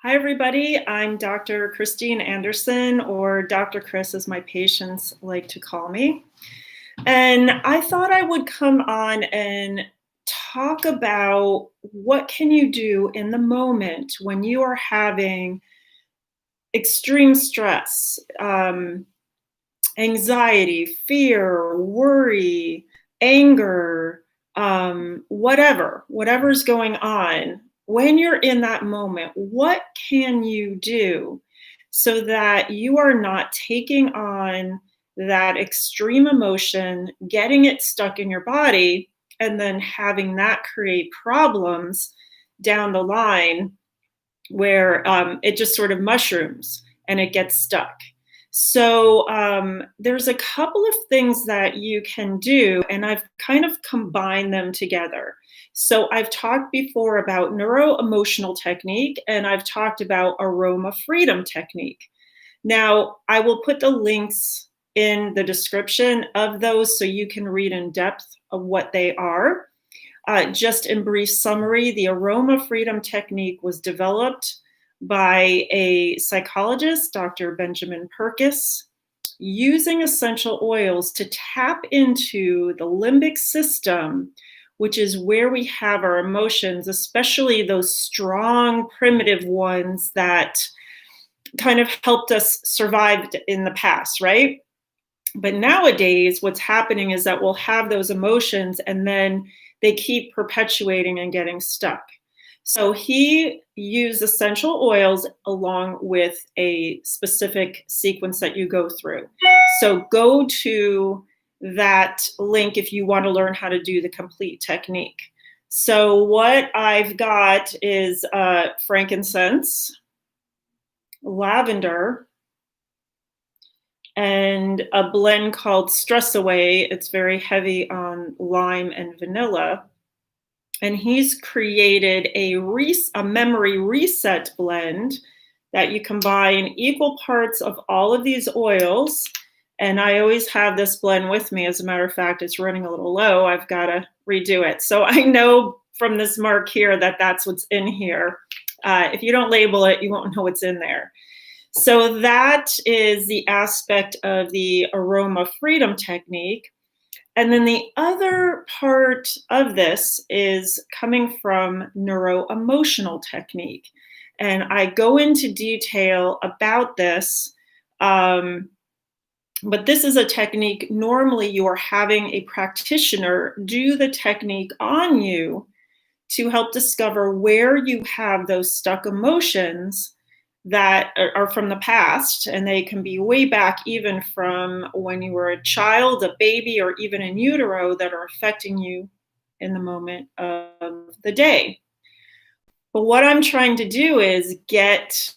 Hi, everybody. I'm Dr. Christine Anderson, or Dr. Chris, as my patients like to call me. And I thought I would come on and talk about what can you do in the moment when you are having extreme stress, anxiety, fear, worry, anger, whatever's going on. When you're in that moment, what can you do so that you are not taking on that extreme emotion, getting it stuck in your body, and then having that create problems down the line where it just sort of mushrooms and it gets stuck. So there's a couple of things that you can do, and I've kind of combined them together. So I've talked before about neuro-emotional technique, and I've talked about aroma freedom technique. Now, I will put the links in the description of those so you can read in depth of what they are. Just in brief summary, the aroma freedom technique was developed by a psychologist, Dr. Benjamin Purkis, using essential oils to tap into the limbic system, which is where we have our emotions, especially those strong, primitive ones that kind of helped us survive in the past, right? But nowadays, what's happening is that we'll have those emotions and then they keep perpetuating and getting stuck. So he used essential oils along with a specific sequence that you go through. So go to that link if you want to learn how to do the complete technique. So what I've got is frankincense, lavender, and a blend called Stress Away. It's very heavy on lime and vanilla. And he's created a memory reset blend that you combine equal parts of all of these oils. And I always have this blend with me. As a matter of fact, it's running a little low. I've got to redo it. So I know from this mark here that that's what's in here. If you don't label it, you won't know what's in there. So that is the aspect of the aroma freedom technique. And then the other part of this is coming from neuro-emotional technique. And I go into detail about this, but this is a technique, normally you are having a practitioner do the technique on you to help discover where you have those stuck emotions that are from the past, and they can be way back even from when you were a child, a baby, or even in utero, that are affecting you in the moment of the day. But what I'm trying to do is get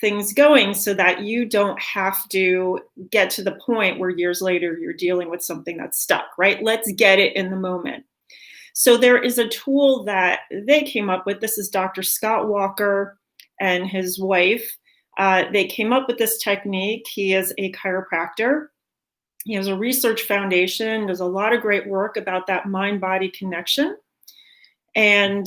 things going so that you don't have to get to the point where years later you're dealing with something that's stuck, right? Let's get it in the moment. So there is a tool that they came up with. This is Dr. Scott Walker and his wife. They came up with this technique. He is a chiropractor. He has a research foundation, does a lot of great work about that mind-body connection. And,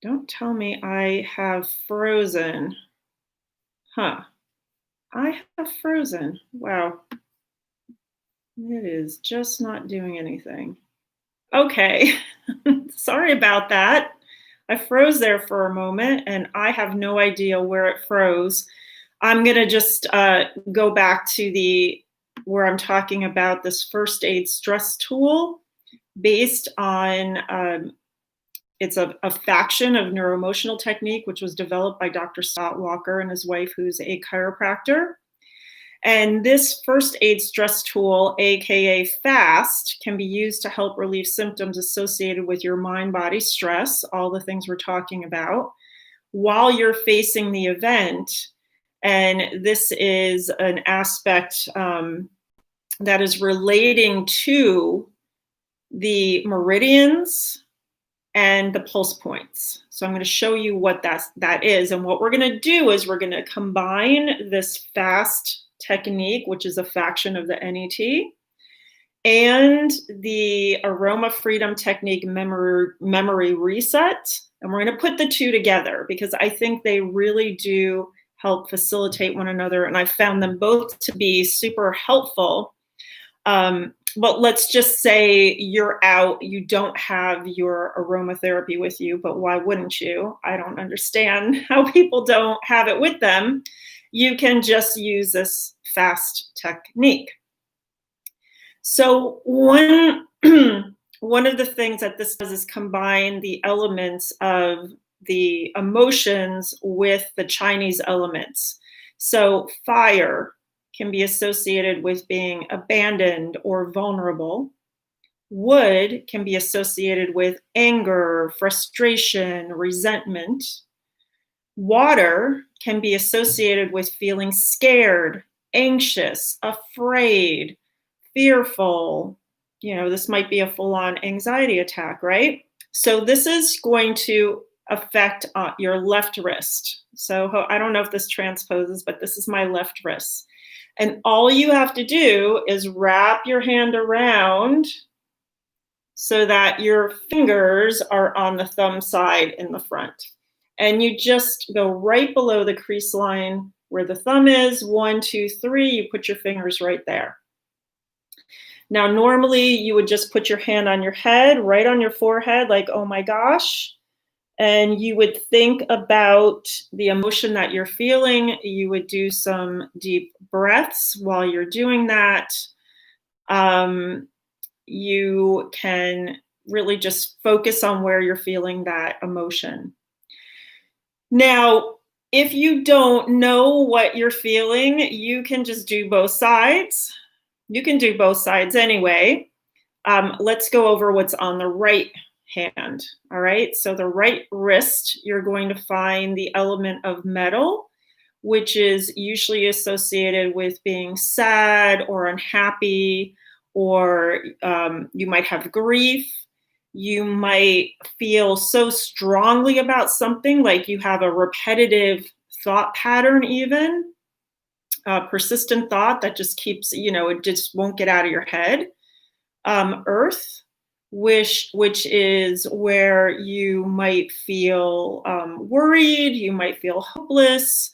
don't tell me I have frozen. I have frozen. Wow. It is just not doing anything. Okay, sorry about that. I froze there for a moment and I have no idea where it froze. I'm gonna just go back to where I'm talking about this first aid stress tool based on, it's a faction of neuroemotional technique, which was developed by Dr. Scott Walker and his wife, who's a chiropractor. And this first aid stress tool, AKA FAST, can be used to help relieve symptoms associated with your mind-body stress, all the things we're talking about, while you're facing the event. And this is an aspect that is relating to the meridians and the pulse points. So I'm going to show you what that is. And what we're going to do is we're going to combine this FAST technique, which is a faction of the NET, and the aroma freedom technique memory reset And we're going to put the two together because I think they really do help facilitate one another. And I found them both to be super helpful. But let's just say you're out, you don't have your aromatherapy with you, but why wouldn't you? I don't understand how people don't have it with them. You can just use this fast technique. So one one of the things that this does is combine the elements of the emotions with the Chinese elements. So fire can be associated with being abandoned or vulnerable. Wood can be associated with anger, frustration, resentment. Water can be associated with feeling scared, anxious, afraid, fearful. This might be a full-on anxiety attack, right? So this is going to affect your left wrist. So I don't know if this transposes, but this is my left wrist. And all you have to do is wrap your hand around so that your fingers are on the thumb side in the front. And you just go right below the crease line where the thumb is. 1, 2, 3, you put your fingers right there. Now, normally you would just put your hand on your head, right on your forehead, like, oh my gosh. And you would think about the emotion that you're feeling. You would do some deep breaths while you're doing that. You can really just focus on where you're feeling that emotion. Now, if you don't know what you're feeling, you can just do both sides. You can do both sides anyway. Let's go over what's on the right hand. All right. So the right wrist, you're going to find the element of metal, which is usually associated with being sad or unhappy, or you might have grief. You might feel so strongly about something, like you have a repetitive thought pattern, even persistent thought that just keeps, it just won't get out of your head. Earth, which is where you might feel worried, you might feel hopeless,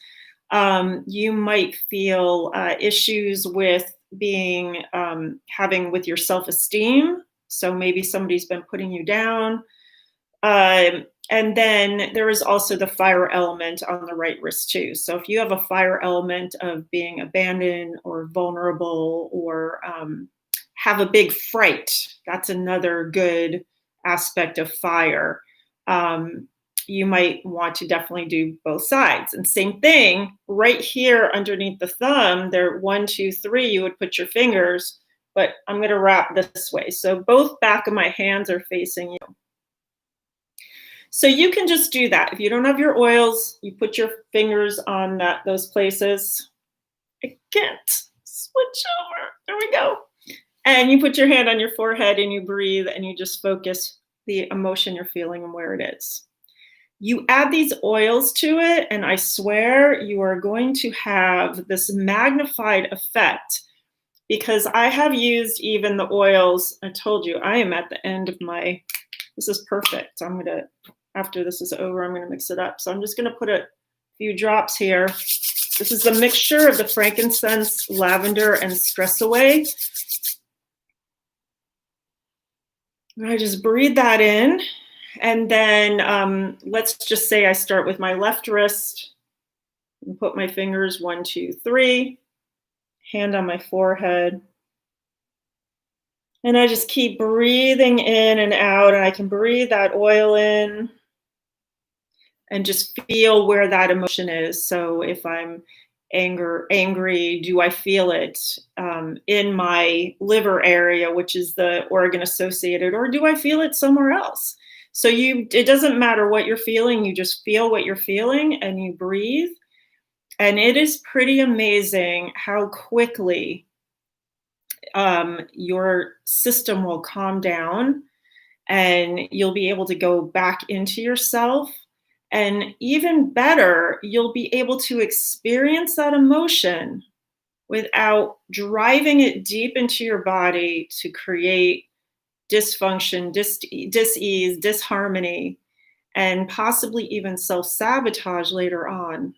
you might feel issues with being having with your self-esteem. So maybe somebody's been putting you down. And then there is also the fire element on the right wrist too. So if you have a fire element of being abandoned or vulnerable, or have a big fright, that's another good aspect of fire. You might want to definitely do both sides. And same thing right here underneath the thumb, there, 1, 2, 3, you would put your fingers, but I'm going to wrap this way. So both back of my hands are facing you. So you can just do that. If you don't have your oils, you put your fingers on those places. I can't switch over. There we go. And you put your hand on your forehead and you breathe and you just focus the emotion you're feeling and where it is. You add these oils to it, and I swear you are going to have this magnified effect, because I have used even the oils. I told you I am at the end of my, this is perfect. I'm going to, after this is over, I'm going to mix it up. So I'm just going to put a few drops here. This is the mixture of the frankincense, lavender, and stress away. I just breathe that in. And then let's just say I start with my left wrist and put my fingers 1, 2, 3, hand on my forehead. And I just keep breathing in and out, and I can breathe that oil in and just feel where that emotion is. So if I'm angry, do I feel it in my liver area, which is the organ associated, or do I feel it somewhere else? So it doesn't matter what you're feeling, you just feel what you're feeling and you breathe. And it is pretty amazing how quickly your system will calm down, and you'll be able to go back into yourself. And even better, you'll be able to experience that emotion without driving it deep into your body to create dysfunction, dis-ease, disharmony. and possibly even self-sabotage later on.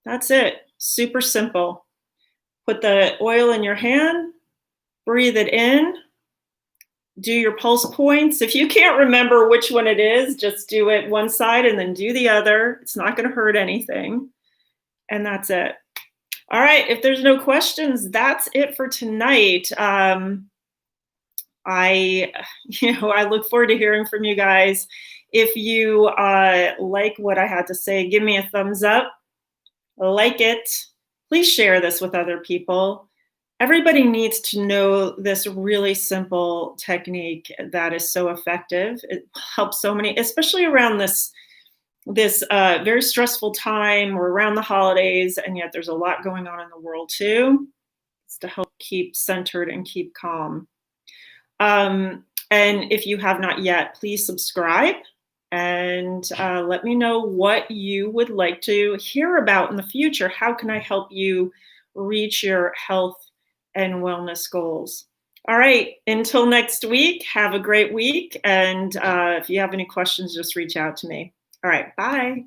That's it. Super simple. Put the oil in your hand, breathe it in, do your pulse points. If you can't remember which one it is, just do it one side and then do the other. It's not going to hurt anything. And that's it. All right. If there's no questions, that's it for tonight. I look forward to hearing from you guys. If you like what I had to say, give me a thumbs up, like it. Please share this with other people. Everybody needs to know this really simple technique that is so effective. It helps so many, especially around this very stressful time or around the holidays, and yet there's a lot going on in the world too. It's to help keep centered and keep calm. And if you have not yet, please subscribe and let me know what you would like to hear about in the future. How can I help you reach your health and wellness goals? All right, until next week, have a great week. And if you have any questions, just reach out to me. All right, bye.